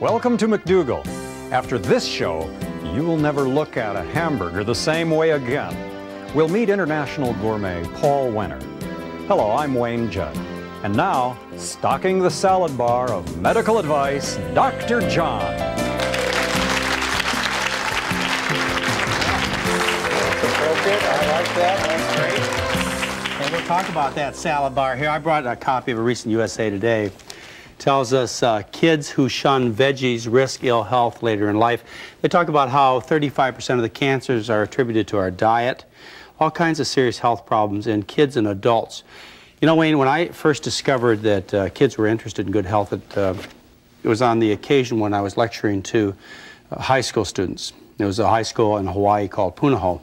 Welcome to McDougall. After this show, you will never look at a hamburger the same way again. We'll meet international gourmet Paul Wenner. Hello, I'm Wayne Judd. And now, stocking the salad bar of medical advice, Dr. John. Appropriate. I like that. That's great. And we'll talk about that salad bar here. I brought a copy of a recent USA Today. Tells us kids who shun veggies risk ill health later in life. They talk about how 35% of the cancers are attributed to our diet, all kinds of serious health problems in kids and adults. You know, Wayne, when I first discovered that kids were interested in good health, it was on the occasion when I was lecturing to high school students. There was a high school in Hawaii called Punahou.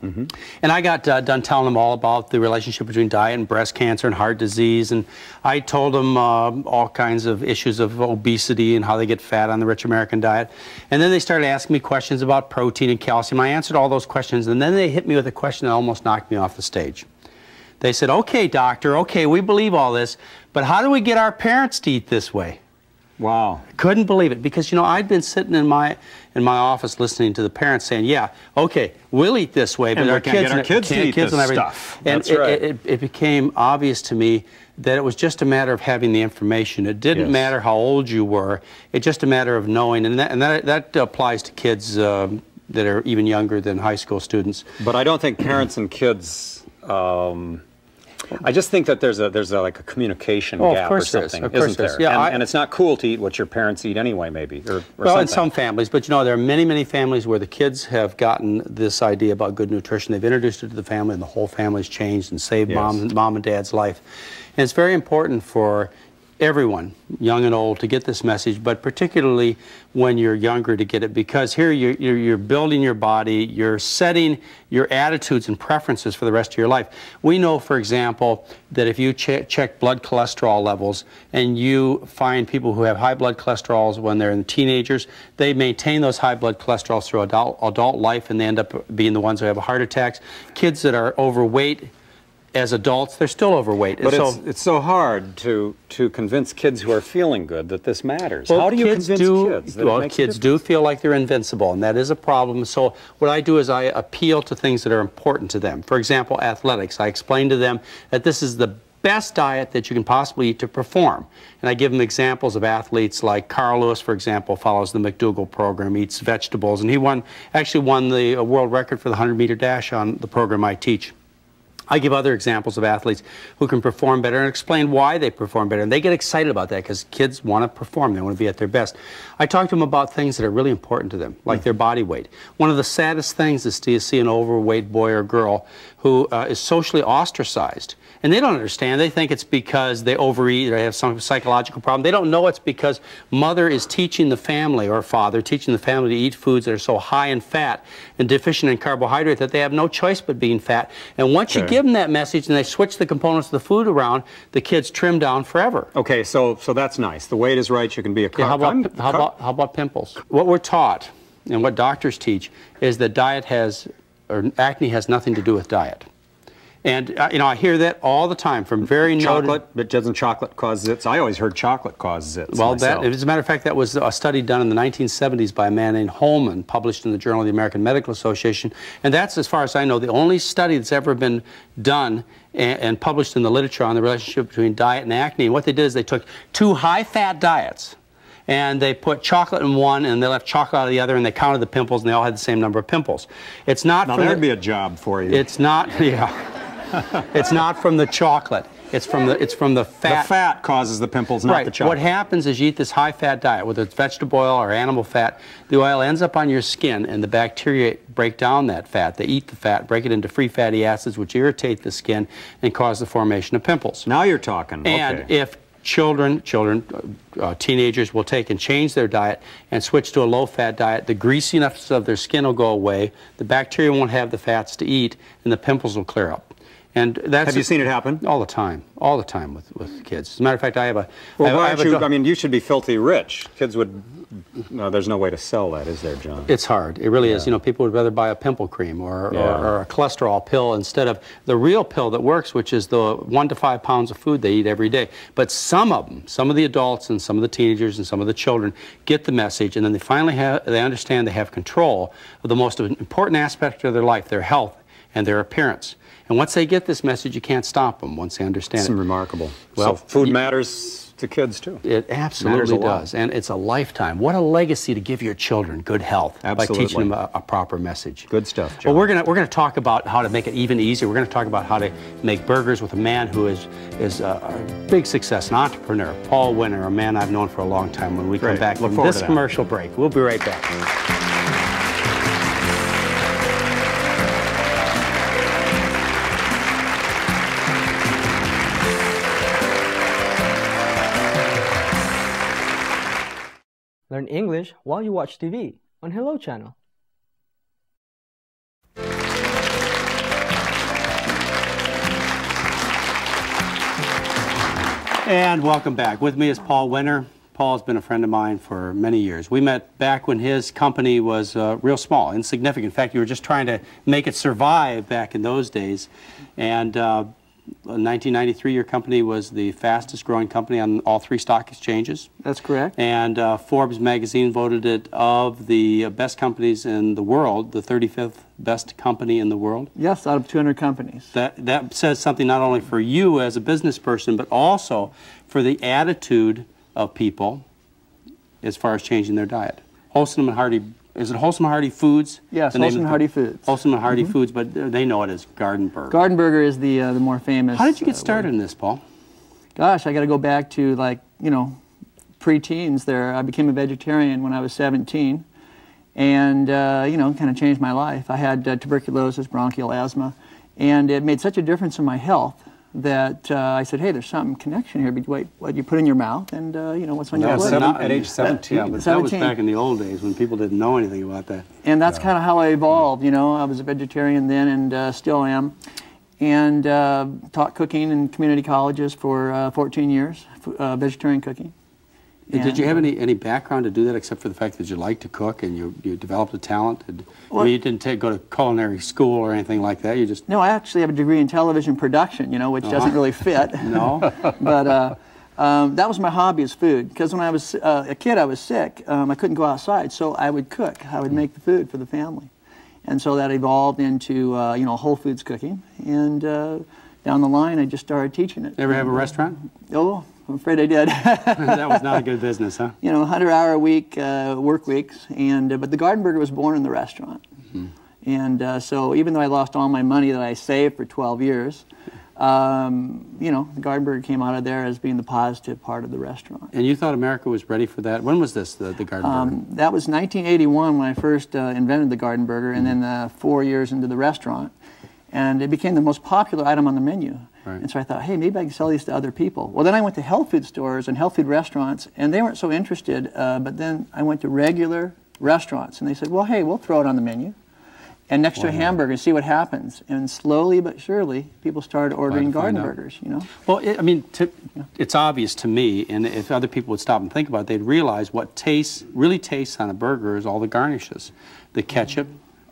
Mm-hmm. And I got done telling them all about the relationship between diet and breast cancer and heart disease, and I told them all kinds of issues of obesity and how they get fat on the rich American diet. And then they started asking me questions about protein and calcium. I answered all those questions, and then they hit me with a question that almost knocked me off the stage. They said, "Okay, doctor, okay, we believe all this, but how do we get our parents to eat this way?" Wow. Couldn't believe it, because, you know, I'd been sitting in my office listening to the parents saying, yeah, okay, we'll eat this way, but our kids to eat this stuff. And That's right. it became obvious to me that it was just a matter of having the information. It didn't matter how old you were. It's just a matter of knowing, and that applies to kids that are even younger than high school students. But I don't think parents and kids... I just think that there's like a communication gap or something, isn't there? Yeah, and it's not cool to eat what your parents eat anyway, maybe, or well, something. in some families, but you know, there are many, many families where the kids have gotten this idea about good nutrition. They've introduced it to the family, and the whole family's changed and saved mom and dad's life. And it's very important for everyone, young and old, to get this message, but particularly when you're younger to get it, because here you're building your body, you're setting your attitudes and preferences for the rest of your life. We know, for example, that if you check blood cholesterol levels and you find people who have high blood cholesterols when they're in teenagers, they maintain those high blood cholesterols through adult life, and they end up being the ones who have heart attacks. Kids that are overweight as adults, they're still overweight. But it's so hard to convince kids who are feeling good that this matters. Well, how do you convince kids that it makes kids do feel like they're invincible, and that is a problem. So what I do is I appeal to things that are important to them. For example, athletics. I explain to them that this is the best diet that you can possibly eat to perform. And I give them examples of athletes like Carl Lewis, for example, follows the McDougall program, eats vegetables, and he actually won the world record for the 100-meter dash on the program I teach. I give other examples of athletes who can perform better and explain why they perform better. And they get excited about that because kids want to perform. They want to be at their best. I talk to them about things that are really important to them, like their body weight. One of the saddest things is to see an overweight boy or girl who is socially ostracized. And they don't understand. They think it's because they overeat or they have some psychological problem. They don't know it's because mother is teaching the family, or father teaching the family, to eat foods that are so high in fat and deficient in carbohydrate that they have no choice but being fat. And once you give them that message and they switch the components of the food around, the kids trim down forever. Okay, so that's nice. The weight is right. You can be a how about pimples? What we're taught and what doctors teach is that acne has nothing to do with diet. And, you know, I hear that all the time from very chocolate, but doesn't chocolate cause zits? I always heard chocolate cause zits. Well, as a matter of fact, that was a study done in the 1970s by a man named Holman, published in the Journal of the American Medical Association. And that's, as far as I know, the only study that's ever been done and published in the literature on the relationship between diet and acne. And what they did is they took two high-fat diets, and they put chocolate in one, and they left chocolate out of the other, and they counted the pimples, and they all had the same number of pimples. It's not. Now there'd be a job for you. It's not. Yeah. It's not from the chocolate. It's from the fat. The fat causes the pimples, not the chocolate. What happens is you eat this high-fat diet, whether it's vegetable oil or animal fat, the oil ends up on your skin, and the bacteria break down that fat. They eat the fat, break it into free fatty acids, which irritate the skin and cause the formation of pimples. Now you're talking. And if teenagers will take and change their diet and switch to a low-fat diet, the greasiness of their skin will go away, the bacteria won't have the fats to eat, and the pimples will clear up. And that's Have you seen it happen? all the time with kids. As a matter of fact, I have a. Well, I have I mean, you should be filthy rich. Kids would. No, there's no way to sell that, is there, John? It's hard. It really is. You know, people would rather buy a pimple cream or a cholesterol pill instead of the real pill that works, which is the 1 to 5 pounds of food they eat every day. But some of them, some of the adults and some of the teenagers and some of the children get the message, and then they finally they understand they have control of the most important aspect of their life, their health and their appearance. And once they get this message, you can't stop them once they understand it. It's remarkable. Well, so food matters to kids, too. It absolutely does. And it's a lifetime. What a legacy to give your children good health by teaching them a proper message. Good stuff, John. Well, we're gonna talk about how to make it even easier. We're going to talk about how to make burgers with a man who is a big success, an entrepreneur, Paul Winter, a man I've known for a long time, when we come back from this commercial break. We'll be right back. Learn English while you watch TV on Hello Channel. And welcome back. With me is Paul Winter. Paul's been a friend of mine for many years. We met back when his company was real small, insignificant. In fact, you were just trying to make it survive back in those days. And in 1993, your company was the fastest growing company on all 3 stock exchanges. That's correct. And Forbes magazine voted it of the best companies in the world, the 35th best company in the world. Yes, out of 200 companies. That says something not only for you as a business person, but also for the attitude of people as far as changing their diet. Wholesome and hearty. Is it Wholesome and Hearty Foods? Yes, Wholesome and Hearty Foods. Wholesome and Hearty Foods, but they know it as Garden Burger. Garden Burger is the more famous. How did you get started in this, Paul? Gosh, I got to go back to, like, you know, pre-teens there. I became a vegetarian when I was 17, and you know, kind of changed my life. I had tuberculosis, bronchial asthma, and it made such a difference in my health that I said, hey, there's some connection here between what you put in your mouth and you know, what's on your plate. At age 17. Yeah, but that was back in the old days when people didn't know anything about that. And that's kind of how I evolved. You know, I was a vegetarian then and still am, and taught cooking in community colleges for 14 years, vegetarian cooking. Did you have any background to do that, except for the fact that you like to cook and you developed a talent? Well, I mean, you didn't go to culinary school or anything like that. You just No, I actually have a degree in television production, you know, which doesn't really fit. No. But that was my hobby, is food. Because when I was a kid, I was sick. I couldn't go outside, so I would cook. I would make the food for the family, and so that evolved into you know, whole foods cooking. And down the line, I just started teaching it. Ever have a restaurant? Oh, I'm afraid I did. That was not a good business, huh? You know, 100-hour-a-week work weeks, and but the Garden Burger was born in the restaurant. Mm-hmm. And so even though I lost all my money that I saved for 12 years, you know, the Garden Burger came out of there as being the positive part of the restaurant. And you thought America was ready for that? When was this, the Garden Burger? That was 1981 when I first invented the Garden Burger, and then 4 years into the restaurant. And it became the most popular item on the menu. Right. And so I thought, hey, maybe I can sell these to other people. Well, then I went to health food stores and health food restaurants, and they weren't so interested. But then I went to regular restaurants, and they said, well, hey, we'll throw it on the menu. And next to a hamburger, see what happens. And slowly but surely, people started ordering Garden Burgers, you know. Well, I mean, it's obvious to me, and if other people would stop and think about it, they'd realize what really tastes on a burger is all the garnishes. The ketchup,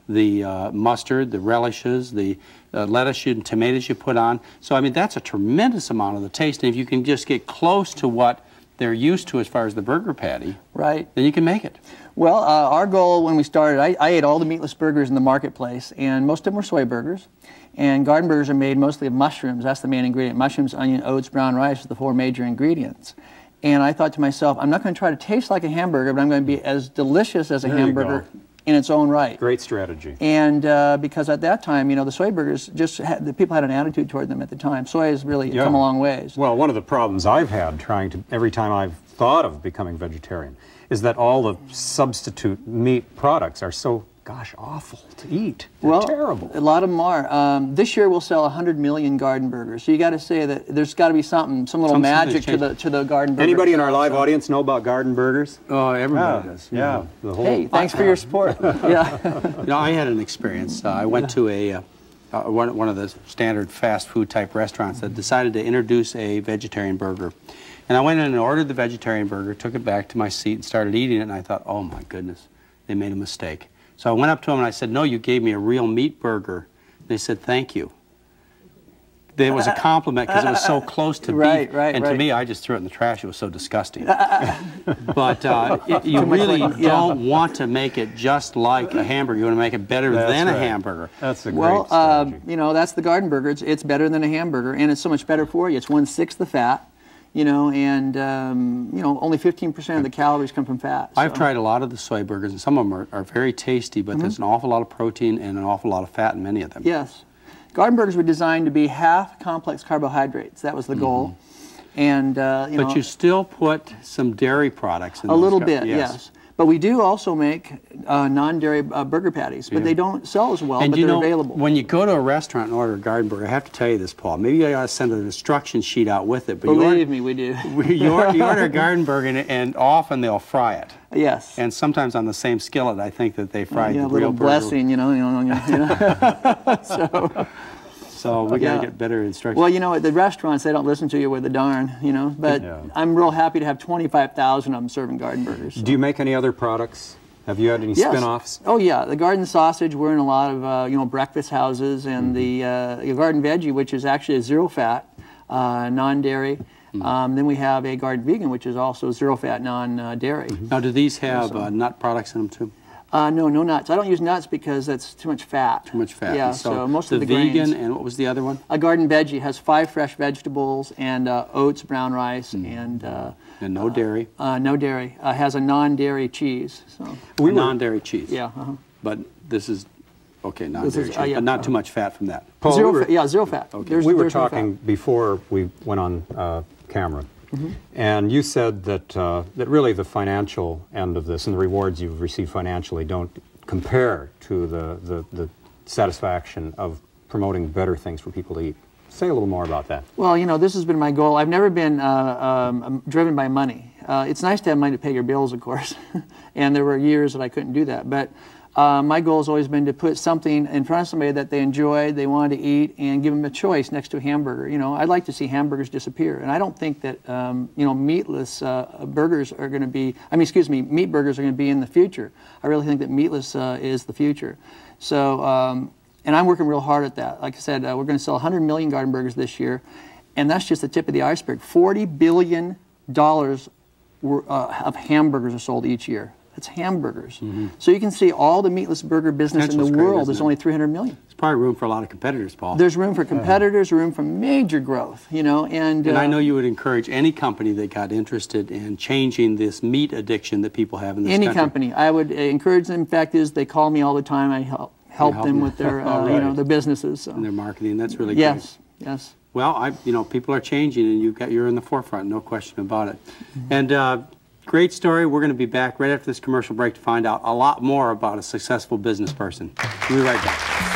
the mustard, the relishes, the lettuce and tomatoes you put on. So, I mean, that's a tremendous amount of the taste. And if you can just get close to what they're used to as far as the burger patty, right, then you can make it. Well, our goal when we started, I ate all the meatless burgers in the marketplace, and most of them were soy burgers. And Garden Burgers are made mostly of mushrooms. That's the main ingredient. Mushrooms, onion, oats, brown rice are the 4 major ingredients. And I thought to myself, I'm not going to try to taste like a hamburger, but I'm going to be as delicious as a hamburger in its own right. Great strategy. And because at that time, you know, the soy burgers the people had an attitude toward them at the time. Soy has really come a long ways. Well, one of the problems I've had every time I've thought of becoming vegetarian is that all the substitute meat products are so, gosh, awful to eat. They're terrible. A lot of them are. This year we'll sell 100 million Garden Burgers. So you got to say that there's got to be some little magic to the Garden Burger. Anybody in our live audience know about Garden Burgers? Oh, everybody does. Yeah. Hey, thanks for your support. Yeah. You know, I had an experience. I went to one of the standard fast food type restaurants that decided to introduce a vegetarian burger. And I went in and ordered the vegetarian burger, took it back to my seat and started eating it, and I thought, oh my goodness, they made a mistake. So I went up to them and I said, no, you gave me a real meat burger. They said, thank you. It was a compliment because it was so close to beef. And to me, I just threw it in the trash. It was so disgusting. But you really don't want to make it just like a hamburger. You want to make it better than a hamburger. That's a great strategy. You know, that's the garden burger. It's better than a hamburger, and it's so much better for you. It's 1/6 the fat. You know, and you know, only 15% of the calories come from fat. So. I've tried a lot of the soy burgers, and some of them are very tasty, but there's an awful lot of protein and an awful lot of fat in many of them. Yes. Garden burgers were designed to be half complex carbohydrates. That was the goal. And, you know, but you still put some dairy products in a little bit, yes. But we do also make non-dairy burger patties, but they don't sell as well, and but they're available. When you go to a restaurant and order a garden burger, I have to tell you this, Paul. Maybe I ought to send an instruction sheet out with it. But Believe me, we do. you order a garden burger, and often they'll fry it. Yes. And sometimes on the same skillet, I think that they fry the a real little burger. blessing, you know. So we got to get better instructions. Well, you know, at the restaurants, they don't listen to you with a darn, you know. But I'm real happy to have 25,000 of them serving garden burgers. So. Do you make any other products? Have you had any spin-offs? Oh, yeah. The garden sausage, we're in a lot of, you know, breakfast houses. And the garden veggie, which is actually a zero-fat, non-dairy. Then we have a garden vegan, which is also zero-fat, non-dairy. Now, do these have nut products in them, too? No, no nuts. I don't use nuts because that's too much fat. Too much fat. Yeah, so most of the vegan, grains. and what was the other one? A garden veggie has 5 fresh vegetables and oats, brown rice, and no dairy. No dairy. Has a non-dairy cheese. So. Non-dairy cheese. Yeah. But this is non-dairy cheese, but not too much fat from that. Paul, zero fat. Okay. We were talking before we went on camera. And you said that that really the financial end of this and the rewards you've received financially don't compare to the satisfaction of promoting better things for people to eat. Say a little more about that. Well, you know, this has been my goal. I've never been driven by money. It's nice to have money to pay your bills, of course, and there were years that I couldn't do that. But my goal has always been to put something in front of somebody that they enjoyed, they wanted to eat, and give them a choice next to a hamburger. You know, I'd like to see hamburgers disappear, and I don't think that you know, meatless burgers are going to be. I mean, excuse me, meat burgers are going to be in the future. I really think that meatless is the future. So, and I'm working real hard at that. Like I said, we're going to sell 100 million garden burgers this year, and that's just the tip of the iceberg. $40 billion of hamburgers are sold each year. It's hamburgers. So you can see all the meatless burger business in the world. There's only 300 million. There's probably room for a lot of competitors, Paul. There's room for competitors, room for major growth, you know. And I know you would encourage any company that got interested in changing this meat addiction that people have in this country. Any company. I would encourage them. In fact, they call me all the time. I help them with their, you know, their businesses. So. And their marketing. That's really great. Yes, yes. Well, you know, people are changing, and you're in the forefront, no question about it. And great story. We're going to be back right after this commercial break to find out a lot more about a successful business person. We'll be right back.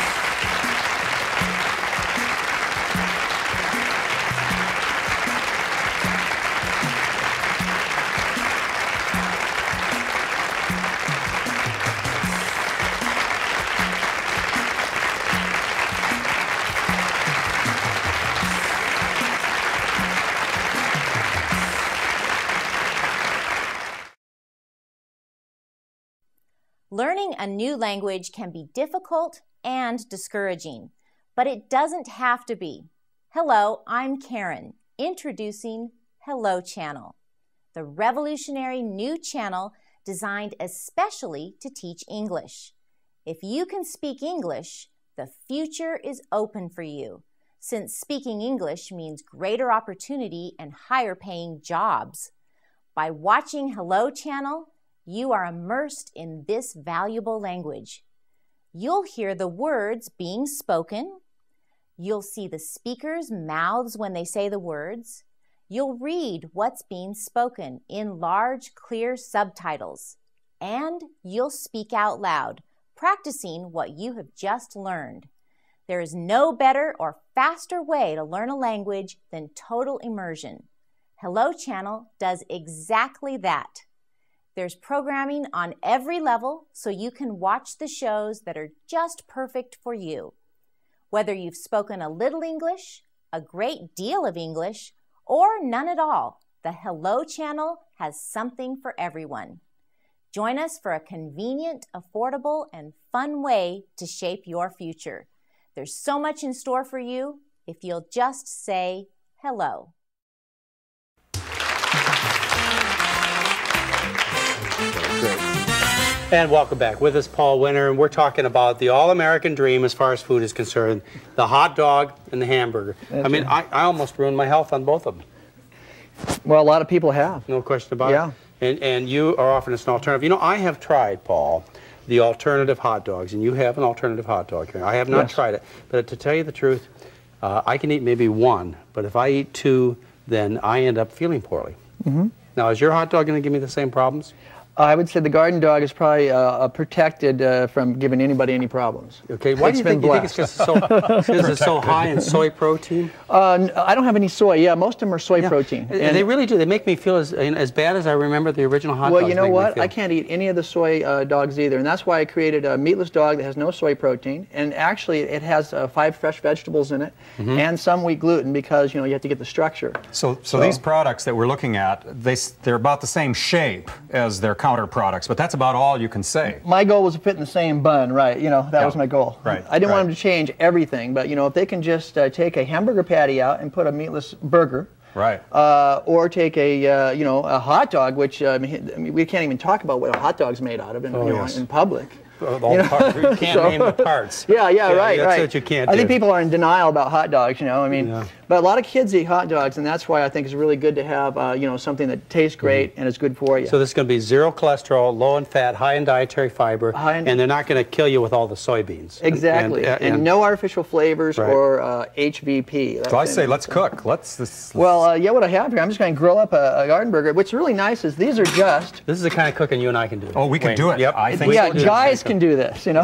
Learning a new language can be difficult and discouraging, but it doesn't have to be. Hello, I'm Karen, introducing Hello Channel, the revolutionary new channel designed especially to teach English. If you can speak English, the future is open for you, since speaking English means greater opportunity and higher paying jobs. By watching Hello Channel, you are immersed in this valuable language. You'll hear the words being spoken. You'll see the speakers' mouths when they say the words. You'll read what's being spoken in large, clear subtitles. And you'll speak out loud, practicing what you have just learned. There is no better or faster way to learn a language than total immersion. Hello Channel does exactly that. There's programming on every level so you can watch the shows that are just perfect for you. Whether you've spoken a little English, a great deal of English, or none at all, the Hello channel has something for everyone. Join us for a convenient, affordable, and fun way to shape your future. There's so much in store for you if you'll just say hello. And welcome back. With us, Paul Winter, and we're talking about the all-American dream as far as food is concerned, the hot dog and the hamburger. That's I mean, right. I almost ruined my health on both of them. Well, a lot of people have. No question about it. And you are offering us an alternative. You know, I have tried, Paul, the alternative hot dogs, and you have an alternative hot dog here. I have not tried it, but to tell you the truth, I can eat maybe one, but if I eat two, then I end up feeling poorly. Now, is your hot dog going to give me the same problems? I would say the garden dog is probably protected from giving anybody any problems. Okay, why do you think it's because it's so high in soy protein? I don't have any soy. Yeah, most of them are soy protein. And they really do. They make me feel as bad as I remember the original hot dogs. Well, you know what? I can't eat any of the soy dogs either, and that's why I created a meatless dog that has no soy protein. And actually, it has 5 fresh vegetables in it and some wheat gluten because you have to get the structure. So these products that we're looking at, they're about the same shape as their counter products, but that's about all you can say. My goal was to fit in the same bun, right? That was my goal. Right. I didn't want them to change everything, but if they can just take a hamburger patty out and put a meatless burger, right? Or take a a hot dog, which we can't even talk about what a hot dog's made out of in public. You can't name the parts. Yeah, right. That's what you can't do. I think people are in denial about hot dogs, but a lot of kids eat hot dogs, and that's why I think it's really good to have, something that tastes great and is good for you. So this is going to be 0 cholesterol, low in fat, high in dietary fiber, and they're not going to kill you with all the soybeans. Exactly, and no artificial flavors or HVP. So I say let's cook. Well, what I have here, I'm just going to grill up a garden burger. What's really nice is these are just... This is the kind of cooking you and I can do. Oh, we can do it. Yep. I think guys can do this, They're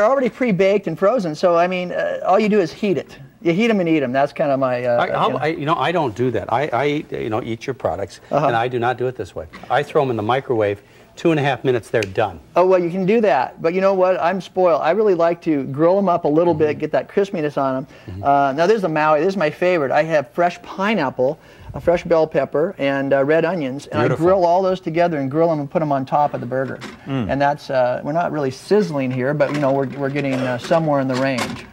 already pre-baked and frozen, so I mean, all you do is heat it. You heat them and eat them. That's kind of my. I don't do that. I eat your products, and I do not do it this way. I throw them in the microwave. 2.5 minutes, they're done. Oh, well, you can do that, but you know what? I'm spoiled. I really like to grill them up a little bit, get that crispiness on them. Now, there's the Maui. This is my favorite. I have fresh pineapple, a fresh bell pepper, and red onions, and I grill all those together and grill them and put them on top of the burger. And that's we're not really sizzling here, but we're getting somewhere in the range.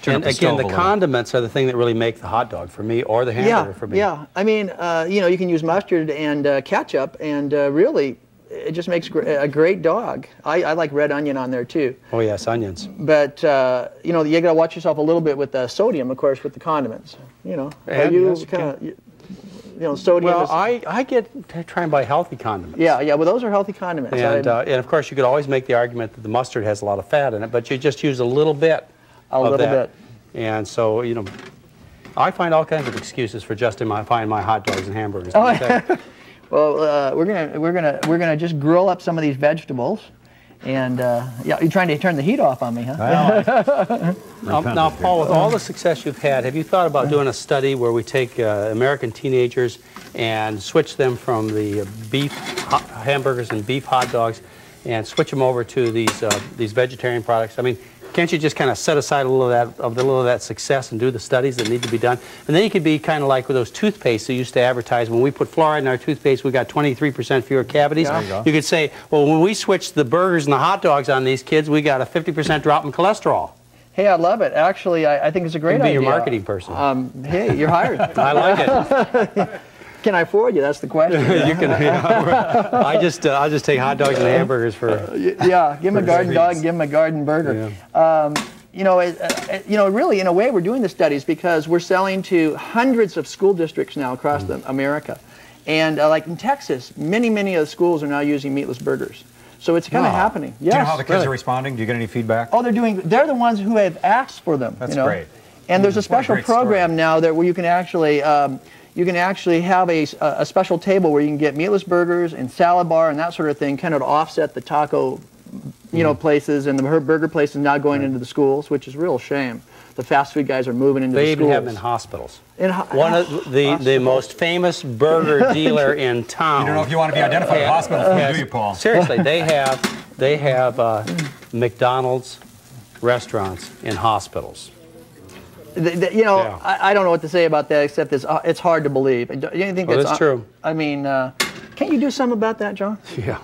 And again, the condiments are the thing that really make the hot dog for me, or the hamburger for me. Yeah, I mean, you can use mustard and ketchup, and really, it just makes a great dog. I like red onion on there too. Oh yes, onions. But you got to watch yourself a little bit with the sodium, of course, with the condiments. Are you kind of sodium? Well, I try and buy healthy condiments. Yeah. Well, those are healthy condiments. And of course, you could always make the argument that the mustard has a lot of fat in it, but you just use a little bit. And so, I find all kinds of excuses for justifying my hot dogs and hamburgers. Well, we're gonna just grill up some of these vegetables, and you're trying to turn the heat off on me, huh? Well, now, Paul, with all the success you've had, have you thought about doing a study where we take American teenagers and switch them from the beef hamburgers and beef hot dogs, and switch them over to these vegetarian products? I mean, can't you just kind of set aside a little of that success and do the studies that need to be done? And then you could be kind of like with those toothpastes that used to advertise, when we put fluoride in our toothpaste, we got 23% fewer cavities. Yeah. You could say, well, when we switched the burgers and the hot dogs on these kids, we got a 50% drop in cholesterol. Hey, I love it. Actually, I think it's a great idea. You can be your marketing person. Hey, you're hired. I like it. Can I afford you? That's the question. You can. I'll just take hot dogs and hamburgers for. Yeah, give him a garden dog and give him a garden burger. Yeah. Really, in a way, we're doing the studies because we're selling to hundreds of school districts now across America, and like in Texas, many of the schools are now using meatless burgers. So it's kind of happening. Yes, do you know how the kids are responding? Do you get any feedback? Oh, they're the ones who have asked for them. That's great. And there's a special program now where you can actually have a special table where you can get meatless burgers and salad bar and that sort of thing, kind of to offset the taco, places and the burger places now going into the schools, which is a real shame. The fast food guys are moving into the schools. They even have them in hospitals. One of the most famous burger dealer in town. You don't know if you want to be identified with hospital food, do you, Paul? Seriously, they have McDonald's, restaurants, and hospitals. You know, Yeah. I don't know what to say about that except it's hard to believe. Do you think That's true. I mean, can't you do something about that, John? Yeah.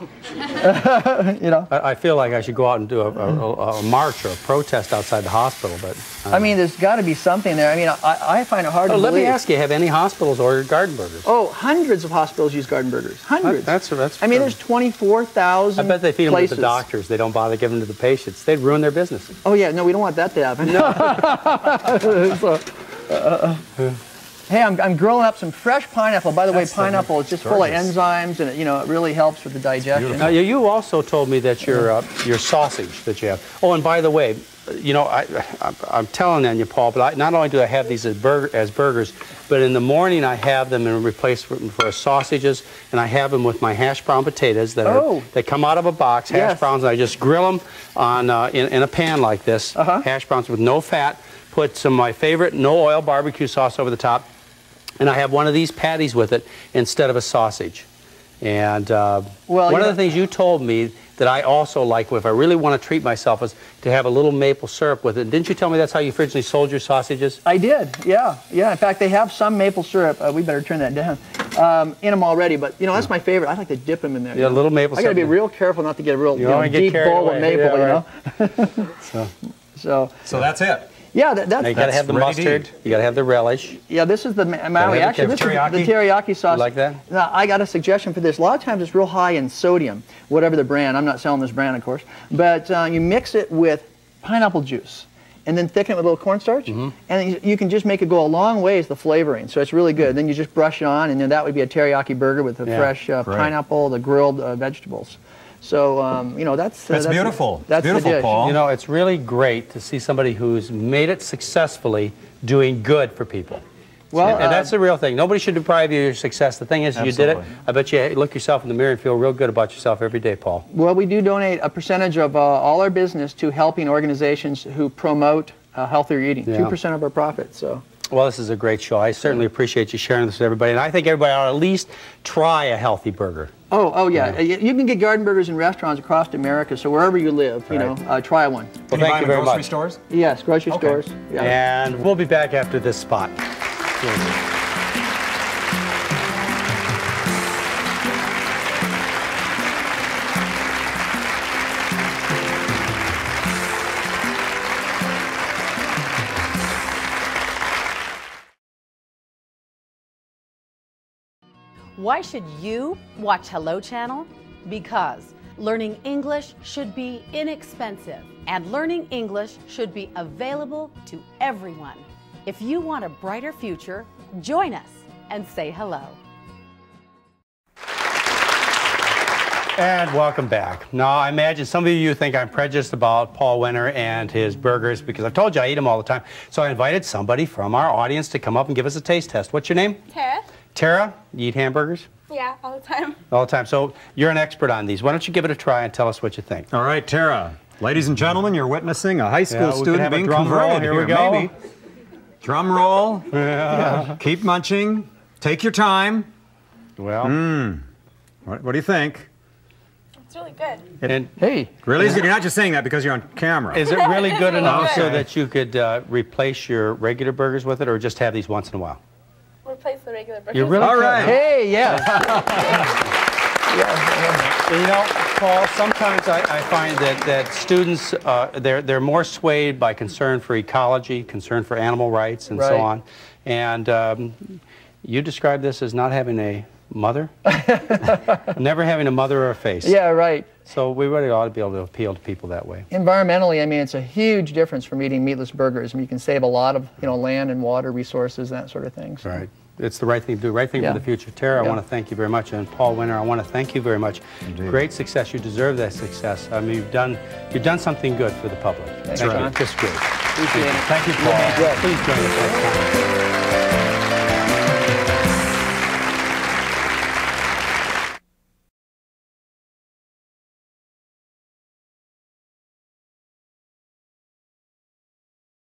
You know? I feel like I should go out and do a march or a protest outside the hospital, but... I mean, there's got to be something there. I mean, I find it hard to believe. Let me ask you, have any hospitals ordered garden burgers? Oh, hundreds of hospitals use garden burgers. Hundreds. That's I mean, there's 24,000 I bet they feed them to places. the doctors. They don't bother giving them to the patients. They'd ruin their business. Oh, yeah. No, we don't want that to happen. Hey, I'm grilling up some fresh pineapple. By the way, pineapple is just full of enzymes, and it really helps with the digestion. Now, you also told me that your sausage that you have. Oh, and by the way, you know, I'm telling on you, Paul, but not only do I have these as burgers, but in the morning I have them in replacement for sausages, and I have them with my hash brown potatoes that come out of a box, hash browns, and I just grill them on in a pan like this, hash browns with no fat, put some of my favorite no oil barbecue sauce over the top, and I have one of these patties with it instead of a sausage. And one of the things you told me that I also like, if I really want to treat myself, is to have a little maple syrup with it. Didn't you tell me that's how you originally sold your sausages? I did, yeah. In fact, they have some maple syrup. We better turn that down. In them already, but that's my favorite. I like to dip them in there. Yeah, a little maple syrup. I got to be real careful not to get a real deep bowl of maple, So that's it. Yeah, that's. Now you got to have the mustard. You got to have the relish. Yeah, this is the Maui. Actually, this is the teriyaki sauce. You like that? Now, I got a suggestion for this. A lot of times it's real high in sodium, whatever the brand. I'm not selling this brand, of course. But you mix it with pineapple juice, and then thicken it with a little cornstarch, and you can just make it go a long ways, the flavoring. So it's really good. Then you just brush it on, and then that would be a teriyaki burger with the fresh pineapple, the grilled vegetables. So, that's beautiful. That's beautiful, the dish. Paul. You know, it's really great to see somebody who's made it successfully doing good for people. Well, and that's the real thing. Nobody should deprive you of your success. The thing is, you did it. I bet you look yourself in the mirror and feel real good about yourself every day, Paul. Well, we do donate a percentage of all our business to helping organizations who promote healthier eating. 2% of our profits. So. Well, this is a great show. I certainly appreciate you sharing this with everybody, and I think everybody ought to at least try a healthy burger. Oh yeah. You can get garden burgers in restaurants across America, so wherever you live, try one. Can you buy them in grocery stores? Yes, grocery stores. Yeah. And we'll be back after this spot. Why should you watch Hello Channel? Because learning English should be inexpensive, and learning English should be available to everyone. If you want a brighter future, join us and say hello. And welcome back. Now, I imagine some of you think I'm prejudiced about Paul Winter and his burgers because I've told you I eat them all the time. So I invited somebody from our audience to come up and give us a taste test. What's your name? Tara. Tara, you eat hamburgers? Yeah, all the time. All the time. So you're an expert on these. Why don't you give it a try and tell us what you think? All right, Tara. Ladies and gentlemen, you're witnessing a high school student being drum roll. converted. Here we go. Maybe. Drum roll. Yeah. Keep munching. Take your time. Well. What do you think? It's really good. And hey. Really? You're not just saying that because you're on camera. Is it really good enough Okay. so that you could replace your regular burgers with it, or just have these once in a while? Replace the regular burgers. You really All right. Hey, yes. You know, Paul, sometimes I find that students, they're more swayed by concern for ecology, concern for animal rights, and so on. And you describe this as not having a mother? Never having a mother or a face. Yeah, right. So we really ought to be able to appeal to people that way. Environmentally, I mean, it's a huge difference from eating meatless burgers. I mean, you can save a lot of, land and water resources, that sort of thing. So. Right. It's the right thing to do, right thing for the future. Tara, I want to thank you very much, and Paul Winter, I want to thank you very much. Indeed. Great success. You deserve that success. I mean, you've done something good for the public. Thanks, Thank John. you. Just great. Appreciate it. Thank you, Paul. Please join us next time.